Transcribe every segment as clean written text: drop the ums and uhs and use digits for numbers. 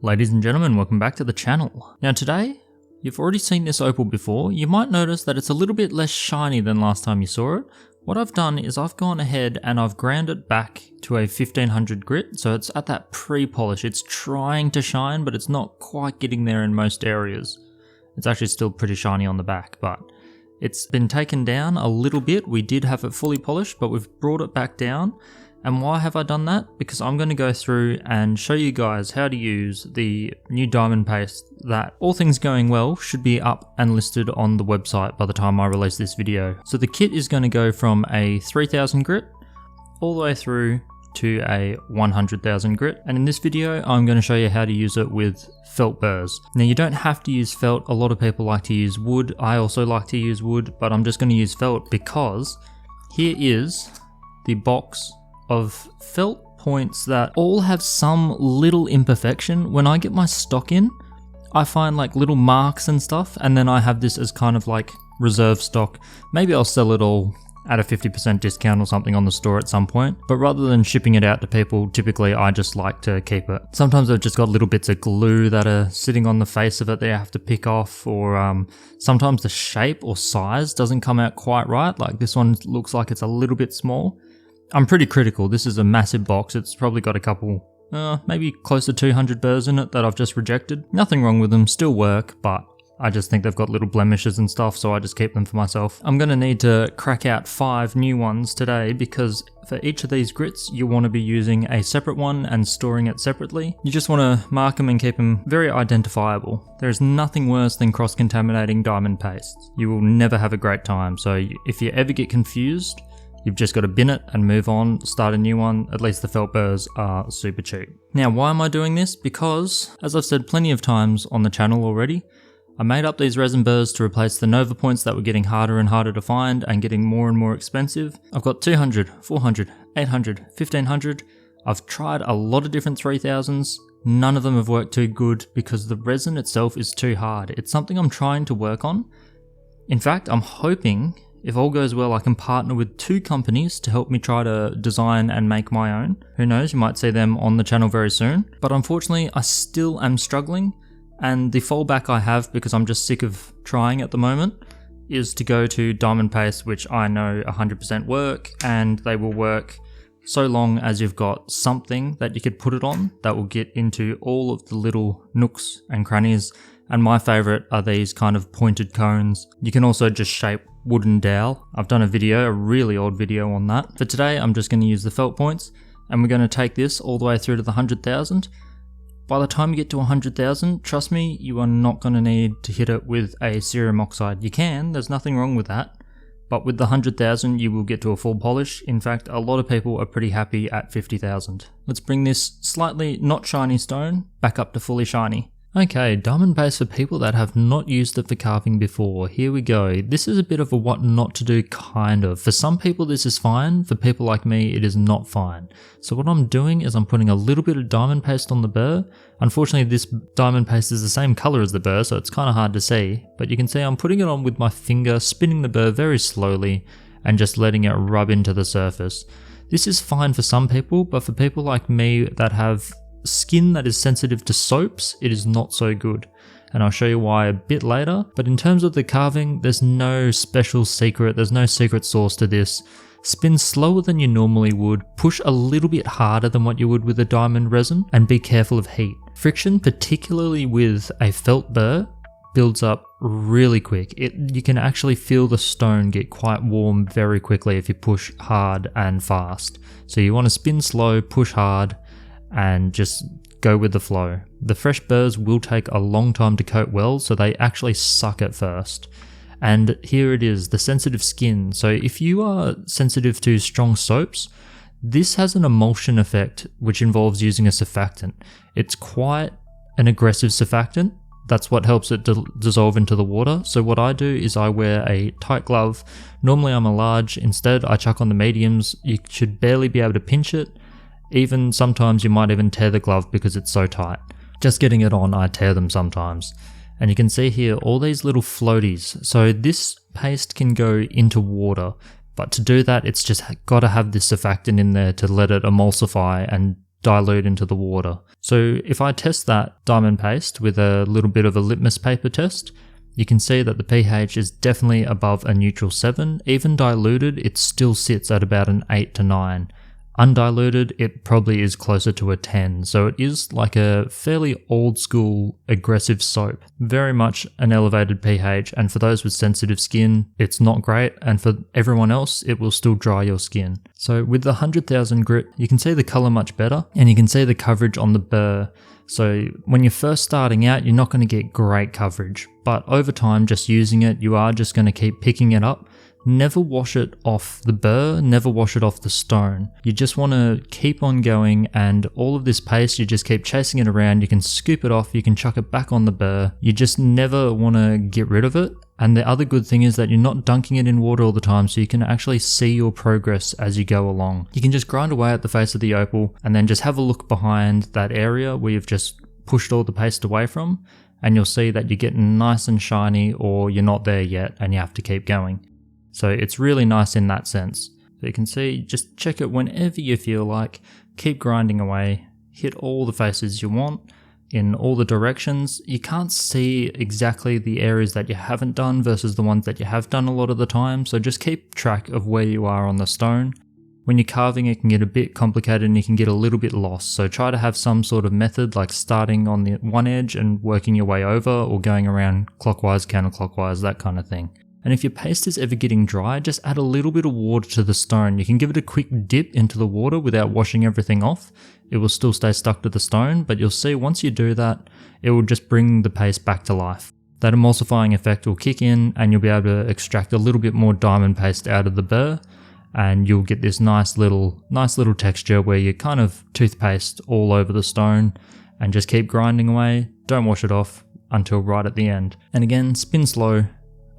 Ladies and gentlemen, welcome back to the channel. Now today, you've already seen this opal before. You might notice that it's a little bit less shiny than last time you saw it. What I've done is I've gone ahead and I've ground it back to a 1500 grit, so it's at that pre-polish. It's trying to shine, but it's not quite getting there in most areas. It's actually still pretty shiny on the back, but it's been taken down a little bit. We did have it fully polished, but we've brought it back down. And why have I done that? Because I'm going to go through and show you guys how to use the new diamond paste that, all things going well, should be up and listed on the website by the time I release this video. So the kit is going to go from a 3000 grit all the way through to a 100,000 grit. And in this video, I'm going to show you how to use it with felt burrs. Now you don't have to use felt. A lot of people like to use wood. I also like to use wood, but I'm just going to use felt because here is the box of felt points that all have some little imperfection. When I get my stock in, I find like little marks and stuff, and then I have this as kind of like reserve stock. Maybe I'll sell it all at a 50% discount or something on the store at some point, but rather than shipping it out to people, typically I just like to keep it. Sometimes I've just got little bits of glue that are sitting on the face of it that I have to pick off, or sometimes the shape or size doesn't come out quite right. Like this one looks like it's a little bit small. I'm pretty critical. This is a massive box. It's probably got a couple, maybe close to 200 burrs in it that I've just rejected. Nothing wrong with them, still work, but I just think they've got little blemishes and stuff, so I just keep them for myself. I'm going to need to crack out 5 new ones today because for each of these grits, you want to be using a separate one and storing it separately. You just want to mark them and keep them very identifiable. There is nothing worse than cross-contaminating diamond paste. You will never have a great time, so if you ever get confused, you've just got to bin it and move on, start a new one. At least the felt burrs are super cheap. Now, why am I doing this? Because, as I've said plenty of times on the channel already, I made up these resin burrs to replace the Nova points that were getting harder and harder to find and getting more and more expensive. I've got 200, 400, 800, 1500. I've tried a lot of different 3000s. None of them have worked too good because the resin itself is too hard. It's something I'm trying to work on. In fact, I'm hoping, if all goes well, I can partner with 2 companies to help me try to design and make my own. Who knows, you might see them on the channel very soon. But unfortunately, I still am struggling, and the fallback I have, because I'm just sick of trying at the moment, is to go to diamond paste, which I know 100% work, and they will work so long as you've got something that you could put it on that will get into all of the little nooks and crannies. And my favorite are these kind of pointed cones. You can also just shape wooden dowel. I've done a video, a really old video on that. For today, I'm just going to use the felt points, and we're going to take this all the way through to the 100,000. By the time you get to 100,000, trust me, you are not going to need to hit it with a cerium oxide. You can, there's nothing wrong with that. But with the 100,000, you will get to a full polish. In fact, a lot of people are pretty happy at 50,000. Let's bring this slightly not shiny stone back up to fully shiny. Okay, diamond paste for people that have not used it for carving before. Here we go. This is a bit of a what not to do kind of. For some people this is fine, for people like me it is not fine. So what I'm doing is I'm putting a little bit of diamond paste on the burr. Unfortunately this diamond paste is the same color as the burr, so it's kind of hard to see. But you can see I'm putting it on with my finger, spinning the burr very slowly and just letting it rub into the surface. This is fine for some people, but for people like me that have skin that is sensitive to soaps, it is not so good, and I'll show you why a bit later. But in terms of the carving, there's no special secret, there's no secret sauce to this. Spin slower than you normally would, push a little bit harder than what you would with a diamond resin, and be careful of heat. Friction, particularly with a felt burr, builds up really quick. You can actually feel the stone get quite warm very quickly if you push hard and fast. So you want to spin slow, push hard, and just go with the flow. The fresh burrs will take a long time to coat well, so they actually suck at first. And here it is, the sensitive skin. So if you are sensitive to strong soaps, this has an emulsion effect which involves using a surfactant. It's quite an aggressive surfactant. That's what helps it dissolve into the water. So what I do is I wear a tight glove. Normally I'm a large, instead I chuck on the mediums. You should barely be able to pinch it. Even sometimes you might even tear the glove because it's so tight. Just getting it on, I tear them sometimes. And you can see here all these little floaties. So this paste can go into water, but to do that, it's just got to have this surfactant in there to let it emulsify and dilute into the water. So if I test that diamond paste with a little bit of a litmus paper test, you can see that the pH is definitely above a neutral 7. Even diluted, it still sits at about an 8 to 9. Undiluted, it probably is closer to a 10, so it is like a fairly old school aggressive soap. Very much an elevated pH, and for those with sensitive skin, it's not great, and for everyone else, it will still dry your skin. So with the 100,000 grit, you can see the color much better, and you can see the coverage on the burr. So when you're first starting out, you're not going to get great coverage, but over time, just using it, you are just going to keep picking it up. Never wash it off the burr, never wash it off the stone. You just want to keep on going, and all of this paste, you just keep chasing it around. You can scoop it off, you can chuck it back on the burr. You just never want to get rid of it. And the other good thing is that you're not dunking it in water all the time, so you can actually see your progress as you go along. You can just grind away at the face of the opal and then just have a look behind that area where you've just pushed all the paste away from, and you'll see that you're getting nice and shiny, or you're not there yet and you have to keep going. So it's really nice in that sense. So you can see, just check it whenever you feel like, keep grinding away, hit all the faces you want in all the directions. You can't see exactly the areas that you haven't done versus the ones that you have done a lot of the time, so just keep track of where you are on the stone. When you're carving, it can get a bit complicated and you can get a little bit lost, so try to have some sort of method, like starting on the one edge and working your way over, or going around clockwise, counterclockwise, that kind of thing. And if your paste is ever getting dry, just add a little bit of water to the stone. You can give it a quick dip into the water without washing everything off. It will still stay stuck to the stone, but you'll see once you do that, it will just bring the paste back to life. That emulsifying effect will kick in, and you'll be able to extract a little bit more diamond paste out of the burr, and you'll get this nice little texture where you kind of toothpaste all over the stone, and just keep grinding away. Don't wash it off until right at the end. And again, spin slow.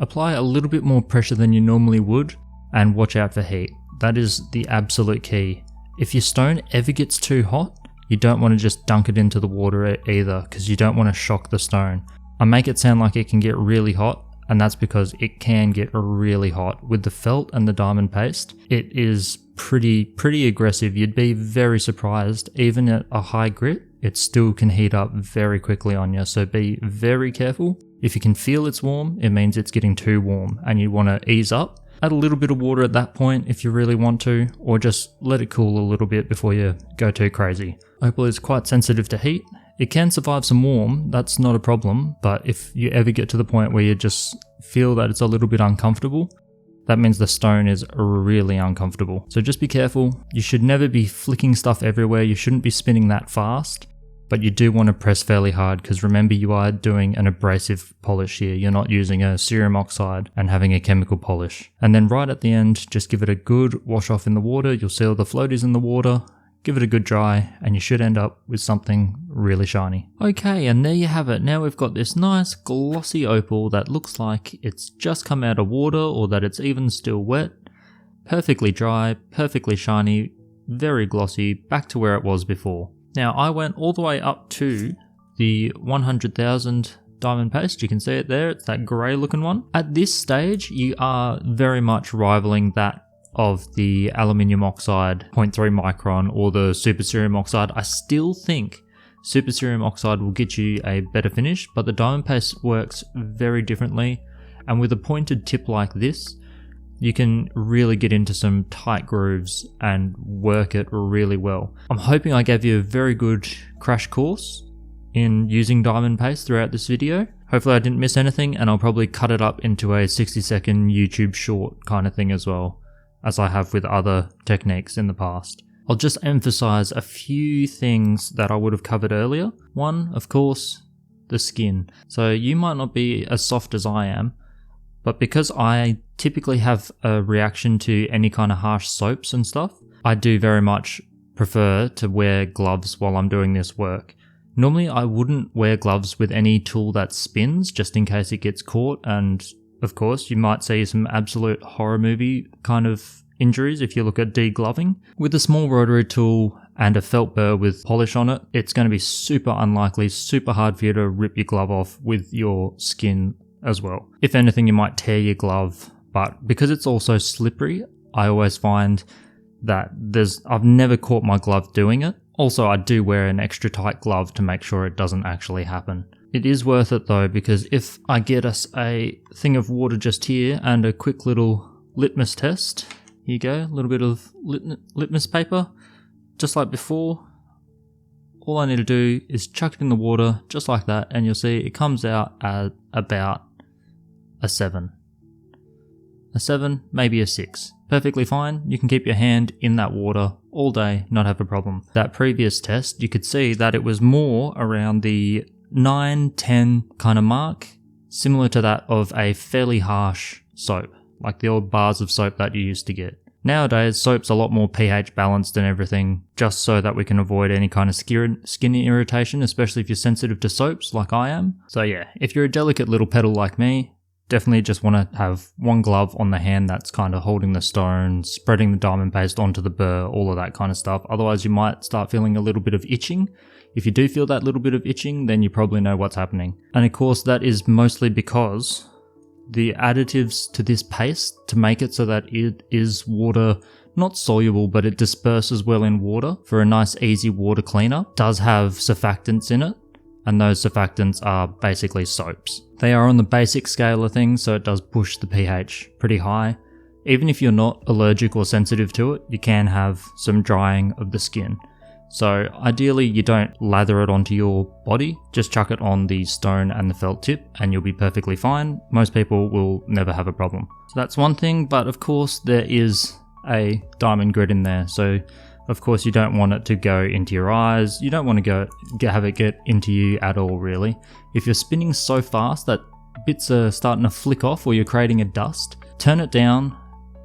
Apply a little bit more pressure than you normally would, and watch out for heat. That is the absolute key. If your stone ever gets too hot, you don't want to just dunk it into the water either, because you don't want to shock the stone. I make it sound like it can get really hot, and that's because it can get really hot. With the felt and the diamond paste, it is pretty aggressive. You'd be very surprised. Even at a high grit, it still can heat up very quickly on you, so be very careful. If you can feel it's warm, it means it's getting too warm and you want to ease up. Add a little bit of water at that point if you really want to, or just let it cool a little bit before you go too crazy. Opal is quite sensitive to heat. It can survive some warm, that's not a problem, but if you ever get to the point where you just feel that it's a little bit uncomfortable, that means the stone is really uncomfortable. So just be careful. You should never be flicking stuff everywhere. You shouldn't be spinning that fast. But you do want to press fairly hard, because remember, you are doing an abrasive polish here. You're not using a cerium oxide and having a chemical polish. And then right at the end, just give it a good wash off in the water. You'll see all the floaties in the water. Give it a good dry, and you should end up with something really shiny. Okay, and there you have it. Now we've got this nice glossy opal that looks like it's just come out of water, or that it's even still wet. Perfectly dry, perfectly shiny, very glossy, back to where it was before. Now, I went all the way up to the 100,000 diamond paste. You can see it there. It's that grey looking one. At this stage, you are very much rivaling that of the aluminium oxide 0.3 micron or the super cerium oxide. I still think super cerium oxide will get you a better finish, but the diamond paste works very differently. And with a pointed tip like this, you can really get into some tight grooves and work it really well. I'm hoping I gave you a very good crash course in using diamond paste throughout this video. Hopefully I didn't miss anything, and I'll probably cut it up into a 60-second YouTube short kind of thing as well, as I have with other techniques in the past. I'll just emphasize a few things that I would have covered earlier. One, of course, the skin. So you might not be as soft as I am, but because I typically have a reaction to any kind of harsh soaps and stuff, I do very much prefer to wear gloves while I'm doing this work. Normally I wouldn't wear gloves with any tool that spins, just in case it gets caught, and of course you might see some absolute horror movie kind of injuries if you look at degloving. With a small rotary tool and a felt burr with polish on it, it's going to be super unlikely, super hard for you to rip your glove off with your skin as well. If anything, you might tear your glove, but because it's also slippery, I always find that I've never caught my glove doing it. Also, I do wear an extra tight glove to make sure it doesn't actually happen. It is worth it though, because if I get us a thing of water just here and a quick little litmus test, here you go, a little bit of litmus paper, just like before. All I need to do is chuck it in the water just like that, and you'll see it comes out at about a 7. A 7, maybe a 6. Perfectly fine. You can keep your hand in that water all day, not have a problem. That previous test, you could see that it was more around the 9, 10 kind of mark, similar to that of a fairly harsh soap, like the old bars of soap that you used to get. Nowadays, soap's a lot more pH balanced and everything, just so that we can avoid any kind of skin irritation, especially if you're sensitive to soaps like I am. So yeah, if you're a delicate little petal like me, definitely just want to have one glove on the hand that's kind of holding the stone, spreading the diamond paste onto the burr, all of that kind of stuff. Otherwise you might start feeling a little bit of itching. If you do feel that little bit of itching, then you probably know what's happening. And of course that is mostly because the additives to this paste to make it so that it is water, not soluble, but it disperses well in water for a nice easy water cleaner, does have surfactants in it. And those surfactants are basically soaps. They are on the basic scale of things, so it does push the pH pretty high. Even if you're not allergic or sensitive to it, you can have some drying of the skin. So ideally you don't lather it onto your body, just chuck it on the stone and the felt tip and you'll be perfectly fine. Most people will never have a problem. So that's one thing, but of course there is a diamond grit in there. So of course you don't want it to go into your eyes. You don't want to have it get into you at all really. If you're spinning so fast that bits are starting to flick off or you're creating a dust, turn it down,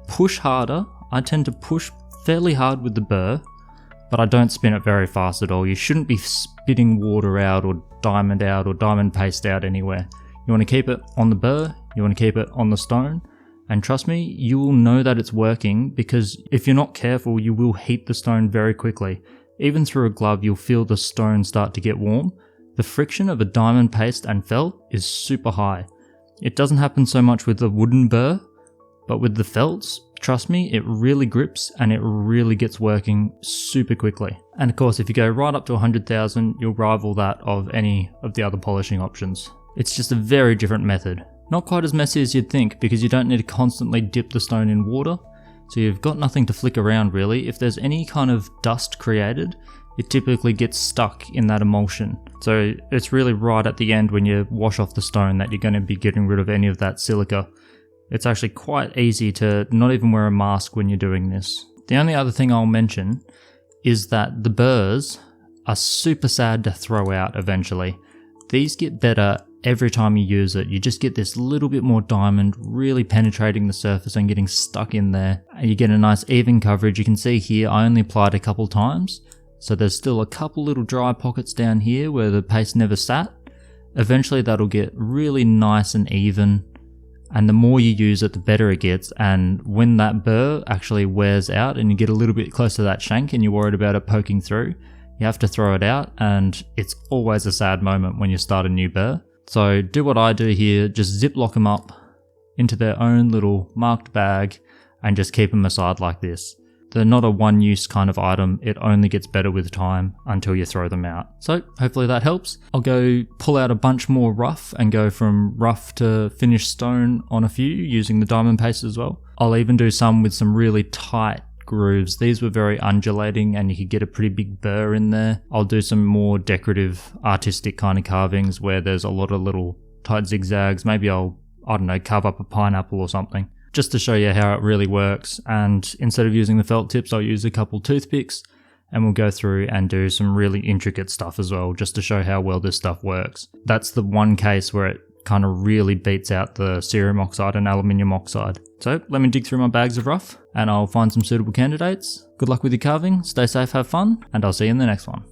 push harder. I tend to push fairly hard with the burr, but I don't spin it very fast at all. You shouldn't be spitting water out or diamond paste out anywhere. You want to keep it on the burr, you want to keep it on the stone, and trust me, you will know that it's working because if you're not careful, you will heat the stone very quickly. Even through a glove, you'll feel the stone start to get warm. The friction of a diamond paste and felt is super high. It doesn't happen so much with the wooden burr, but with the felts, trust me, it really grips and it really gets working super quickly. And of course, if you go right up to 100,000, you'll rival that of any of the other polishing options. It's just a very different method. Not quite as messy as you'd think because you don't need to constantly dip the stone in water, so you've got nothing to flick around really. If there's any kind of dust created, it typically gets stuck in that emulsion. So it's really right at the end when you wash off the stone that you're going to be getting rid of any of that silica. It's actually quite easy to not even wear a mask when you're doing this. The only other thing I'll mention is that the burrs are super sad to throw out eventually. These get better every time you use it. You just get this little bit more diamond really penetrating the surface and getting stuck in there. And you get a nice even coverage. You can see here I only applied a couple times, so there's still a couple little dry pockets down here where the paste never sat. Eventually that'll get really nice and even, and the more you use it the better it gets. And when that burr actually wears out and you get a little bit close to that shank and you're worried about it poking through, you have to throw it out, and it's always a sad moment when you start a new burr. So do what I do here, just ziplock them up into their own little marked bag and just keep them aside like this. They're not a one-use kind of item, it only gets better with time until you throw them out. So hopefully that helps. I'll go pull out a bunch more rough and go from rough to finished stone on a few using the diamond paste as well. I'll even do some with some really tight grooves. These were very undulating and you could get a pretty big burr in there. I'll do some more decorative, artistic kind of carvings where there's a lot of little tight zigzags. Maybe I don't know, carve up a pineapple or something, just to show you how it really works. And instead of using the felt tips, I'll use a couple toothpicks and we'll go through and do some really intricate stuff as well, just to show how well this stuff works. That's the one case where it kind of really beats out the cerium oxide and aluminium oxide. So let me dig through my bags of rough and I'll find some suitable candidates. Good luck with your carving, stay safe, have fun, and I'll see you in the next one.